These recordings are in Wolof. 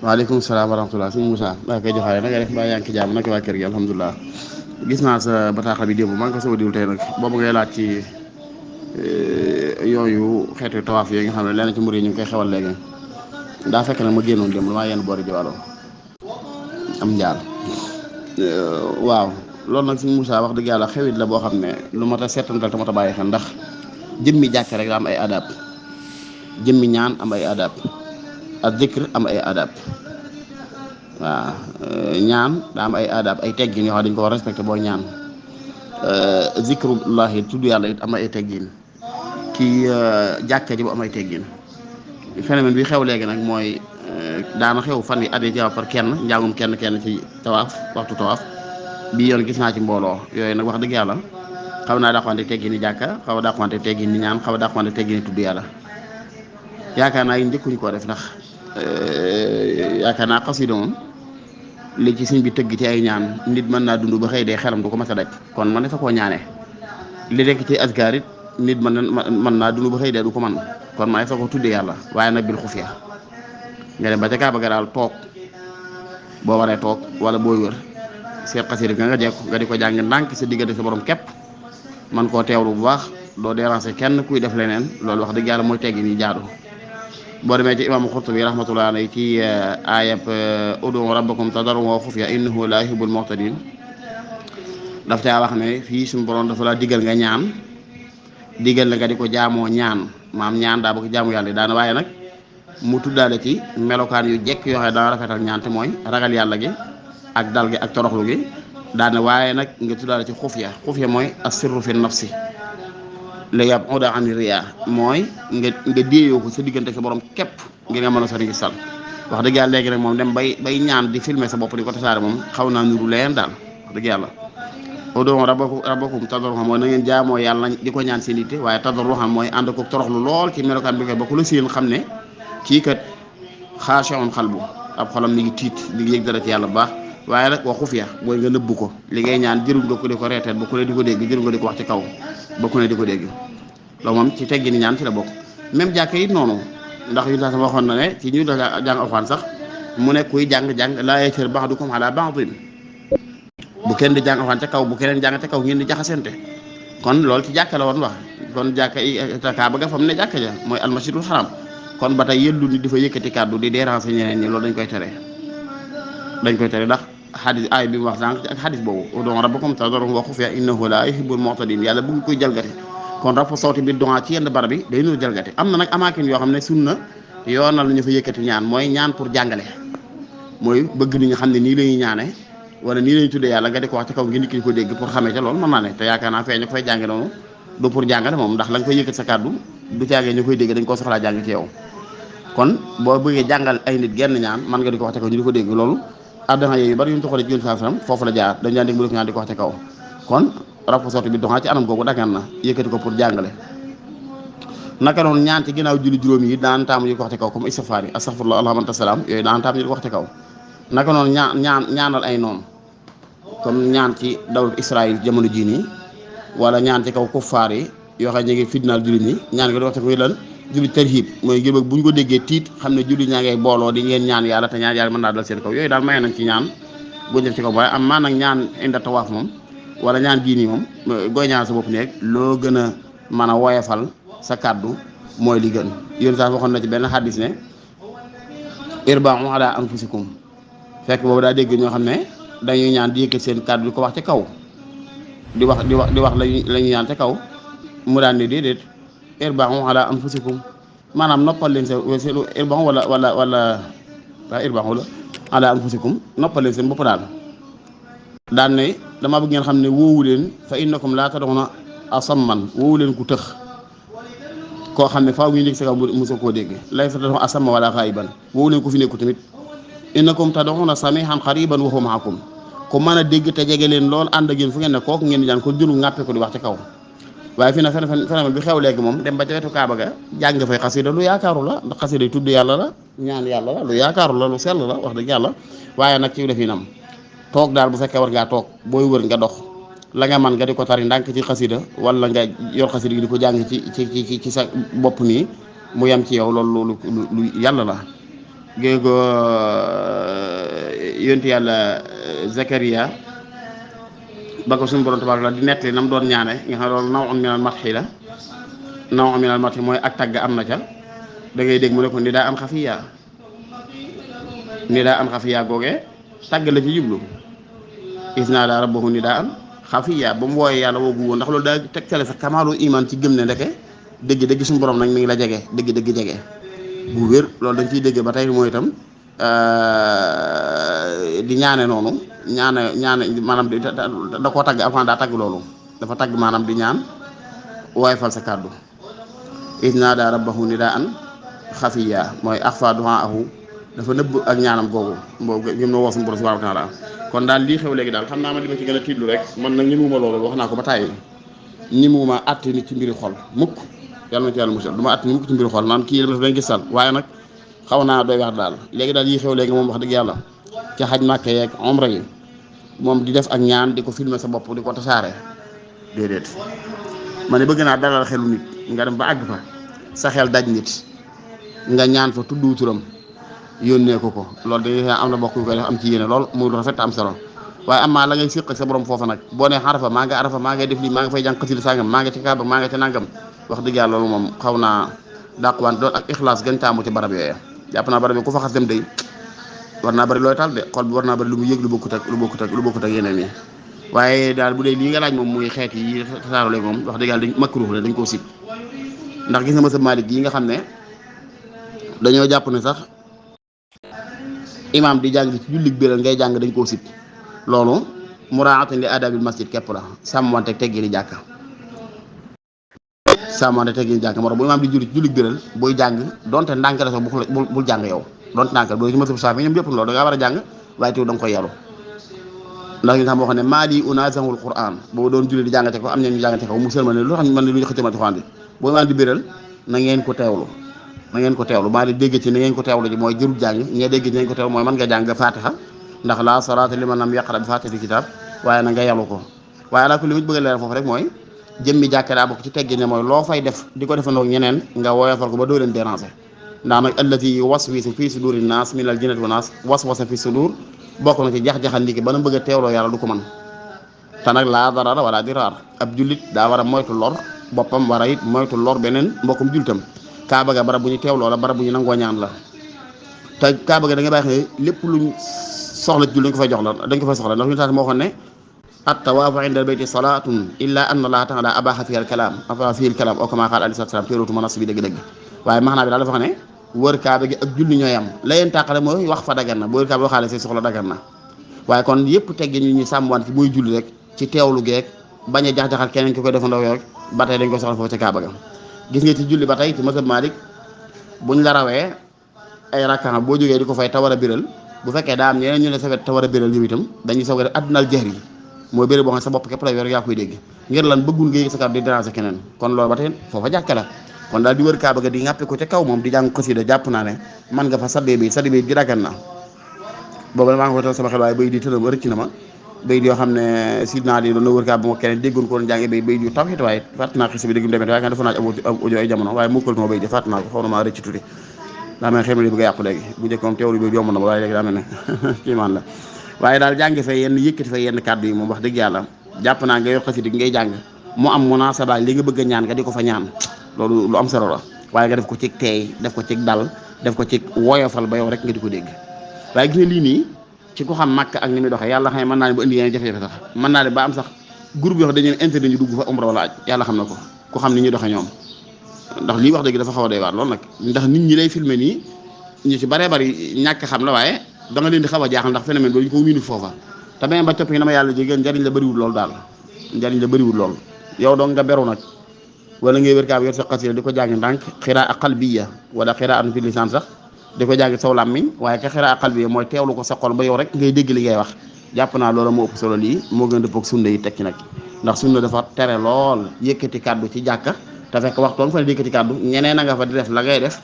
waaleykum salaam wa rahmatulah sëñ Moussa maa koy joxaale na nga def mbaa yaa ngi ci jàmm naka waa kër gi alhamdulilah. gis naa sa bataaxal bi démb maa ngi ko soog a diwlu tey nag boobu ngay laaj ci yooyu xeetu tawaaf yooyu nga xam ne lenn ci mbir yi ñu ngi koy xewal léegi daa fekk nag ma génnoon démb damaa yenn boori jiwalo am njaal waaw loolu nag sëñ Moussa wax dëgg yàlla xewit la boo xam ne lu mat a seetantal te mat a bàyyi xel ndax jëmmi jàkk rek daa am ay adab jëmmi ñaan am ay adab ak zikr am ay adab waaw ñaan daa am ay adab ay teggin yoo xam dañ ko war respecté boo ñaan zikrullahi tudd yàlla it am ay teggin kii jàkka ji bu am ay teggin phénomène bi xew léegi nag mooy daana xew fan yi at yi ci par kenn njàngum kenn ci tawaaf waxtu tawaaf bii yoon gis naa ci mbooloo yooyu nag wax dëgg yàlla xaw naa dàqwante teggin ni jàkka xaw a dàqwante teggin ni ñaan xaw a dàqwante teggin ni tudd yàlla yaakaar naa njëkkuñu koo def ndax yaakaar naa xasida moom li ci sëñ bi tëgg ci ay ñaan nit mën naa dund ba xëy dee xelam du ko mas a daj kon man ne fa koo ñaanee li rekk ci askar it nit mën naa dund ba xëy dee du ko man kon ma ne fa ko tuddee yàlla waaye nag bil xufiya nga dem ba ca Kaaba ga daal toog boo waree toog wala booy wër seet xasida nga jekku nga di ko jàng ndànk sa diggante sa borom képp man koo teewlu bu baax doo déranger kenn kuy def leneen loolu wax dëgg yàlla mooy teggi ni jaadu boo demee ci imaamu Xurtubi rahmatullahi alayhi ci ayab udu rabbakum tadarruan wa xufiya innahu la yuhibbul mu'tadin daf caa wax ne fii suñu borom dafa la digal nga ñaan digal la nga di ko jaamoo ñaan maam ñaan daa bëgg jaamu yàlla daana waaye nag mu tuddaale ci melokaan yu jekk yoo xam ne dana rafetal ñaan te mooy ragal yàlla gi ak dal gi ak toroxlu gi daane waaye nag nga tuddaale ci xufiya mooy asirru fi nafsi la yab oda ani riya mooy nga déeyoo ko sa diggante sa borom képp ngir nga mën a sori ngi sal wax dëgg yàlla léegi nag moom dem bay ñaan di filmer sa bopp di ko tasaare moom xaw naa nuru leen daal wax dëgg yàlla ud'u rabbakum tadarruan mooy na ngeen jaamoo yàlla di ko ñaan seen itte waaye tadarruan mooy ànd ko toroxlu lool ci melokaan bi koy ba ku la seen xam ne kii kat xaashi'un qalbu ab xolam mi ngi tiit di yëg dara ci yàlla bu baax waaye nag wa xufiya mooy nga nëbbu ko li ngay ñaan jëruñ nga ko di ko reeteet ba ku ne di ko dégg jëruñ nga di ko wax ci kaw ba ku ne di ko dégg loolu moom ci teggi ni ñaan ci la bokk même jàkk yi noonu ndax yu tax sama waxoon na ne ci ñu da jàng alxuraan sax mu ne kuy jàng-jàng laa ya'tar ba'dukum ala ba'din bu kenn di jàng alxuraan ca kaw bu keneen jàng ca kaw ngeen di jaxasente kon loolu ci jàkka la woon wax kon jàkka yi Kaaba ga fa mu ne jàkka ja mooy almasjidul haram kon ba tey yëllu ni di fa yëkkati kàddu di déranger ñeneen ñi loolu dañ koy tere ndax xadis aay bi mu wax sànq ak xadis boobu ud'u rabbakum tadarruan wa xufiya innahu la yuhibbul mu'tadin yàlla bëgg koy jalgati kon rafa sawti bi doxaa ci yenn barab bi day nuru jalgati am na nag amaakin yoo xam ne sunna yoonal nañu fa yëkkati ñaan mooy ñaan pour jàngale mooy bëgg nit ñi xam ne nii la ñuy ñaane wala nii la ñuy tuddee yàlla nga di ko wax ci kaw ngi nit ki ko dégg pour xamee ca loolu mën naa ne te yaakaar naa fee ñu ko fay jànge noonu du pour jàngale moom ndax la nga koy yëkkati sa kàddu du caagee ñu koy dégg dañ koo soxlaa jàng ci yow kon boo bëggee jàngal ay nit genn ñaan man nga di ko wax ci kaw ñu di ko dégg loolu addana yooyu bari yu ñu toxalee ci Yonent sallam foofu la jaar dañu daan dégg mu def ñaan di ko wax ci kaw kon rafa sawti bi doxaa ci anam googu dagan na yëkkati ko pour jàngale naka noonu ñaan ci ginnaaw julli juróom yi daan taamu ñu ko wax ci kaw comme istighfar yi astaghfirullah allahumma anta salaam yooyu daan taamu ñu ko wax ci kaw naka noonu ñaanal ay noonu comme ñaan ci dawlu Israël jamono jii nii wala ñaan ci kaw kuffaar yi yoo xam ne ñu ngi fitnaal jullit ñi ñaan nga di wax ci kaw lan julli tarhib mooy ngir bu ñu ko déggee tiit xam ne jullit ñaa ngay booloo di ngeen ñaan yàlla te ñaan yàlla mën naa dal seen kaw yooyu daal maye nañ ci ñaan bu def ci kaw waaye am maa nag ñaan inda tawaaf moom wala ñaan gii nii moom booy ñaan sa bopp nekk loo gën a mën a woyefal sa kàddu mooy li gën yéen sax waxoon na ci benn xaddis ne irba'u ala anfusikum fekk boobu daa dégg ñoo xam ne dañuy ñaan di yëkkat seen kàddu di ko wax ci kaw di wax la ñuy ñaan ca kaw mu daan ne déedéet irba'u ala anfusikum maanaam noppal leen seen irba'u wala irba'u la ala anfusikum noppal leen seen bopp daal daan ne dama bëgg ngeen xam ne woowu leen fa innakum laa tad'una asamman woowu leen ku tëx koo xam ne faaw ngi nekk sa kaw mosoo koo dégg lay sa tad'una asamma wala xaayiban woowu leen ku fi nekku tamit innakum tad'una samihan qariban wa huwa ma'akum ku mën a dégg te jege leen lool ànd ak yéen fu ngeen ne kooku ngeen di jàng ko jëru ŋàppe ko di wax ci kaw waaye fii nag phénomène bi xew léegi moom dem ba ca wetu Kaaba ga jàng fay xasida lu yaakaaru la ndax xasida yi tudd yàlla la ñaan yàlla la lu yaakaaru la lu sell la wax dëgg yàlla waaye nag ci def yi nam toog daal bu fekkee war ngaa toog booy wër nga dox la nga man nga di ko tari ndànk ci xasida wala nga yor xasida gi di ko jàng ci sa bopp nii mu yem ci yow loolu lu yàlla la gée ko yonti yàlla Zakariya ba ko suñu borom tabaaraka di nettali nam doon ñaane nga xam ne loolu naw on minal matxi la naw on minal matxi mooy ak tagg am na ca da ngay dégg mu ne ko ni daa an xafiya ni daa an xafiya googee tagg la ci jublu is naa daa rabbahu ni daa an xafiya ba mu wooyee yàlla woogu woon ndax loolu daa tegtale sa kamaalu iman ci gëm ne ndeke dëgg suñu borom nag mi ngi la jege dëgg jege bu wér loolu dañ ciy dégg ba tey mooy itam di ñaane noonu ñaane maanaam da koo tagg alxuraan daa tagg loolu dafa tagg maanaam di ñaan waaye fal sa kàddu is naa daa rabbahu ni daa an xafiya mooy axfa du'aahu dafa nëbb ak ñaanam googu boobu ñoom na woo suñu borom subhanahu wa taala kon daal lii xew léegi daal xam naa ma li ma ci gën a tiitlu rek man nag ñemewuma loolu wax naa ko ba tàyyi ñemewuma àtte nit ci mbiri xol mukk yàlla na ci yàlla musal du ma àtte ni mukk ci mbiri xol naan kii daf dañ gis sal waaye nag xaw naa doy wax daal léegi daal yii xew léegi moom wax dëgg yàlla ci xaj Màkka yeeg umra yi moom di def ak ñaan di ko filmer sa bopp di ko tasaare déedéet ma ne bëgg naa dalal xelu nit nga dem ba àgg fa sa xel daj nit nga ñaan fa tuddu turam yónnee ko loolu dañuy am na bokk yu koy def am ci yéene lool muy rafet am solo waaye am maa la ngay séq ak sa borom foofa nag boo nee arafa maa ngay def lii maa nga fay jàng xasida sàngam maa nga ci kaaba maa nga ci nangam wax dëgg yàlla loolu moom xaw naa dàquwante doon ak ixlaas gën taamu ci barab yooyu jàpp naa barab yi ku fa xas dem day war naa bari looy tal de xol bi war naa bari lu mu yëg lu bokkut ak yeneen yi waaye daal bu dee lii nga laaj moom muy xeet yi tasaaroo léegi moom wax dëgg yàlla dañ makruh la dañ koo sib ndax gis nga mësa Maalik yi nga xam ne dañoo jàpp ne sax imaam di jàng ci jullit biral ngay jàng dañ koo sib loolu muraatan li adabil masjid képp la sàmmante teggi ni jàkka moo tax bu imaam di julli ci jullit biral booy jàng donte ndànk la sax bul jàng yow donte ndànk bu ci mësa Saafi ñoom ñëpp loolu da ngaa war a jàng waaye teew da nga koy yaru ndax ñu xam moo xam ne maa di unaazahul Qur'an boobu doon julli di jàngate ko am ñeen ñu jàngate ko mu sëlma ne lu tax man ne lu ñu xëccama Alxuraan bi boo imaam di biral na ngeen ko teewlu maa di dégg ci na ngeen ko teewlu ji mooy jërul jàng ñee dégg ci na ngeen ko teewlu mooy mën nga jàng fatiha ndax la salaata liman lam yaqra bi faatihati kitaab waaye na nga yalu ko waaye alaa kulli li bëgg a leeral foofu rek mooy jëmmi jàkka daa bokk ci teggi ne mooy loo fay def di ko defandoo ñeneen nga woyofal ko ba doo leen déranger ndax nag allati yuwaswisu fii suduri naas minal jinnati wa naas waswasa fi sudur bokk na ci jax-jaxal ndiki ba na bëgg a teewloo yàlla du ko mën te nag laa darara wala diraar ab jullit daa war a moytu lor boppam war a it moytu lor beneen mbokkum jullitam kaaba ga barab bu ñu teewloo la barab bu ñu nangoo ñaan la te kaaba ga da nga bàyyi xel lépp luñ soxla ci jul dañ ko fay soxla ndax ñu tax moo xam ne at tawaafu inda bayti salaatun illa anna allaha taala abaxa fihi al kalaam aw kama qaala alayhi salaam téeróotu ma nas bi dëgg-dëgg waaye maanaam bi daal dafa xam ne wër kaaba gi ak julli ñooy am la leen tàqale mooy wax fa dagan na boo wër kaaba waxaale say soxla dagan na waaye kon yëpp tegge ñu sàmmwante ci mooy julli rek ci teewlu geeg bañ a jax-jaxal keneen ki koy defandoo rek ba tey dañ koy soxla foofu ci kaaba ga gis nga ci julli ba tey ci mazhab Maalik buñ la rawee ay rakka boo jógee di ko fay tawar a biral bu fekkee daa am ñeneen ñu ne sa wet tawar a biral yow itam dañuy soog a def addunal jeex yi mooy béréb boo xam ne sa bopp képp la yor yaa koy dégg ngir lan bëggul nga yëg sa kàddu di déranger keneen kon loolu ba tey foofa jàkka la kon daal di wër kaaba ga di ŋàppe ko ca kaw moom di jàng xasida jàpp naa ne man nga fa sadde bi gi daggan na boobu maa ngi ko tal sama xel waaye bay di tëram rëcc na ma bay di yoo xam ne sidna di doon na wër kaaba ba moo keneen déggoon ko doon jànge bay di tawxiit waaye fàtt naa xis bi dégg mu demee waaye nga defoon naa ci audio ay jamono waaye mukkal ma bay di fàtt naa ko xaw na maa rëcc tuuti daa mel ne xel li bëgg a yàqu léegi bu njëkk moom teewlu bi yomb na ma waaye léegi daa mel ne kii maan la waaye daal jàngi fay yenn yëkkati fay yenn kàddu yi moom wax dëgg yàlla jàpp naa nga yor xasida ngay jàng mu am munaasaba li nga bëgg a ñaan nga di ko fa ñaan loolu lu am solo la waaye nga def ko ci teey def ko ci dal def ko ci woyofal ba yow rek nga di ko dégg waaye gis nga lii nii ci ko xam Makka ak ni muy doxee yàlla xam ne mën naa ne ba indi yeneen jafe-jafe sax mën naa ne ba am sax groupe yoo xam dañu leen interdit ñu dugg fa umra wala aj yàlla xam na ko ku xam ni ñuy doxee ñoom ndax lii wax dëgg dafa xaw a doy waar loolu nag ndax nit ñi lay filmer nii ñu ci baree bari ñàkk xam la waaye da nga leen di xaw a jaaxal ndax phénomène boobu ñu ko miinu foofa te beneen ba topp yi na ma yàlla jégéen njariñ la bëriwul lool daal njariñ la bëriwul lool yow dong nga beru nag wala ngay wér kaa yor sa xasida di ko jàng ndànk xiraa qalbiya wala xiraa an fi lisaan sax di ko jàng saw làmmiñ waaye ka xiraa qalbiya mooy teewlu ko sa xol ba yow rek ngay dégg li ngay wax jàpp naa loola moo ëpp solo lii moo gën a dëppoo ak sunna yi tekki nag ndax sunna dafa tere lool yëkkati kàddu ci jàkka te fekk waxtu nga fa ne yëkkati kàddu ñeneen a nga fa di def la ngay def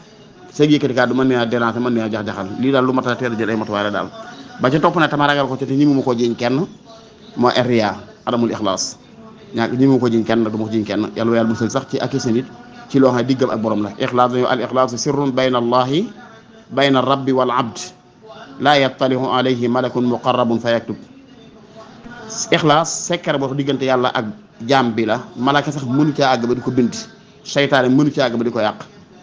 sa yëkkati kàddu mën naa déranger mën naa jax-jaxal lii daal lu mat a teel a jël ay matuwaay la daal ba ca topp ne tama ragal ko ci te ñi mu ma koo jiñ kenn moo riya adamul ixlaas ñaak ñi mu ko jiñ kenn nag du ma ko jiñ kenn yàlla musal sax ci ak sa nit ci loo xam ne diggam ak borom la ixlaas dañu al ixlaasu sirrun bayna allahi bayna rabbi wal abd laa yattalihu alayhi malakun muqarrabun fa yaktub. ixlaas sekkare boo diggante yàlla ak jaam bi la, malaka sax mënu caa àgg ba di ko bind, seytaane mënu caa àgg ba di ko yàq.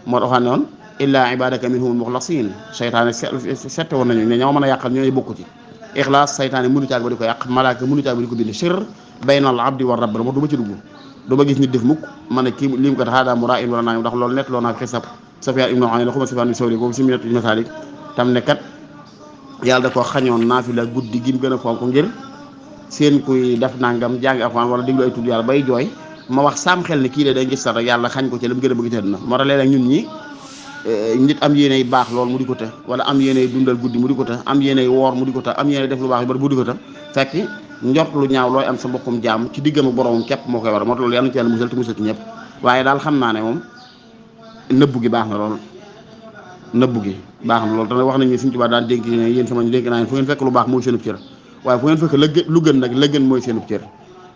moo tax ne woon illaa ibadaka minhumul muxlasin, seytaane sette woon nañu ne ñoo mën a yàqal ñooy bokku ci. ixlaas seytaane mënu caa àgg ba di ko yàq, malaka mënu caa àgg ba di ko bind. sir baynal abdi wa rabb moo du ma ci dugg, du ma gis nit def mukk ma ne kii lim kat xaadaa mu raa in wala naa ndax loolu nett loo naa xisab Sufyaan ibnu Uyayna la xuma Sufyaan ibnu Sawri boobu si minatu masaalik tam ne kat yàlla da ko xañoon naafila guddi gi mu gën a fonk ngir seen kuy def nangam jàng Alxuraan wala déglu ay tudd yàlla bay jooy ma wax saam xel ne kii de day gis sax rek yàlla xañ ko ci la mu gën a bëgg ci àddina. moo tax léeg-léeg ñun ñi nit am yéeney baax lool mu di ko të, wala am yéeney dundal guddi mu di ko të, am yéeney woor mu di ko të, am yéeney def lu baax yu bari mu di ko të, fekk njort lu ñaaw looy am sa mbokkum jaam ci diggam ak boromam képp moo koy war. moo tax loolu yàlla na ci yàlla musal te musal ci ñëpp. waaye daal xam naa ne moom nëbbu gi baax na lool, nëbbu gi baax na lool te wax nañu Sëriñ Tuubaa daan dénk ne yéen sama ñu dénk naa fu ngeen fekk lu baax mooy seenub cër, waaye fu ngeen fekk lu gën nag la gën mooy seenub cër.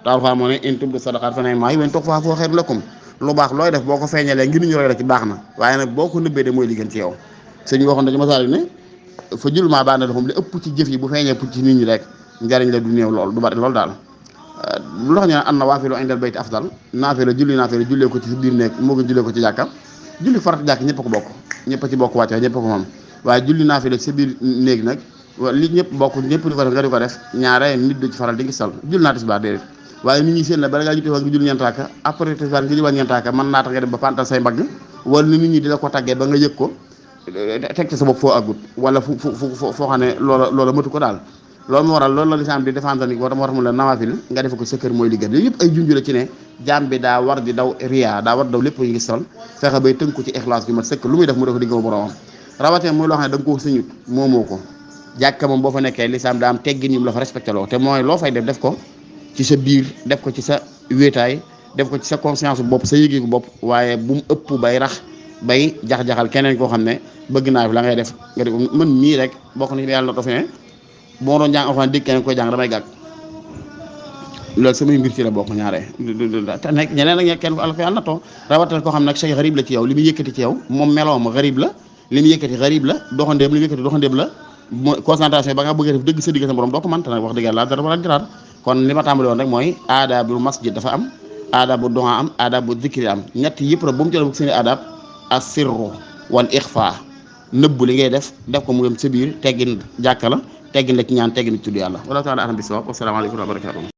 daal fa moo ne in tubdu sadaqaat fa ni'ma hiya wa in tukhfuuhaa fa huwa khayrun lakum. lu baax looy def boo ko feeñalee ngir ñu roy la ci baax na, waaye nag boo ko nëbbee de mooy li gën ci yow. sëñ bi waxoon dañu masaal ne fa jul maa baa na moom li ëpp ci jëf yi bu feeñee pour ci nit ñi rek njariñ la du néew lool du bari lool daal. lu tax ñu ne an nawaafilu indal bayti afdal, naafila jullee ko ci biir néeg moo gën jullee ko ci jàkka. julli farata jàkk ñëpp a ko bokk, ñëpp a ci bokk wàcce ñëpp a ko moom, waaye julli naafila sa biir néeg nag li ñëpp bokk ñëpp di ko def nga di ko def ñaare nit du ci faral di gisal. julli naa tisbaar déedéet, waaye nit ñi seen la bala ngaa jiite nga julli ñeent raaka, après tisbaar nga julli ñeent raaka mën naa tax nga dem ba pantal say mbagg, wala nit ñi di la ko tàggee ba nga yëg ko teg ci sa bopp foo àggut, wala foo xam ne loola matu ko daal. loolu moo waral loolu la lislaam di défendre ni moo tax mu la nawaafil nga defe ko sa kër mooy li gën. yooyu yëpp ay junj la ci ne jaam bi daa war di daw riyaa, daa war di daw lépp ngi sol, fexe bay tënku ci ixlaas bi mat sëkk, lu muy def mu def diggam boromam. rawatina muy loo xam ne da nga koo sëñut moomoo ko. jàkka moom boo fa nekkee lislaam daa am teggin ñu la fa respecté loo, te mooy loo fay def ko ci sa biir, def ko ci sa wéetaay, def ko ci sa conscience bopp, sa yëgeeku bopp, waaye bu mu ëpp bay rax bay jax-jaxal keneen koo xam ne bëgg naa fi la ngay def nga def mën mii rek bokk na yàlla na ko fi ne bu ma doon jàng alxuraan dégg keneen koy jàng damay gàgg, loolu samay mbir ci la bokk ñaare te nekk ñeneen ak kenn ko yàlla na too rawatina koo xam ne nag say xarib la ci yow, li muy yëkkati ci yow moom meloom xarib la, li muy yëkkati xarib la, doxandéem li muy yëkkati doxandéem la, concentration ba nga bëgg a def dëgg sa digg sa borom doo ko mënta nag wax dëgg yàlla dara wala diraar. kon li ma tàmbali woon rek mooy aadaabul masjid dafa am, aadaabu du'a am, aadaabu zikri am, ñett yëpp rek bu mu jëlee seen i aadaab as-sirru wal ixfa, nëbbu li ngay def ko mu yem sa biir, teggin jàkka la, teggin la ci ñaan, teggin ci tudd yàlla. wala taala alam bi sawab. Asalaamaaleykum wa rahmatulah.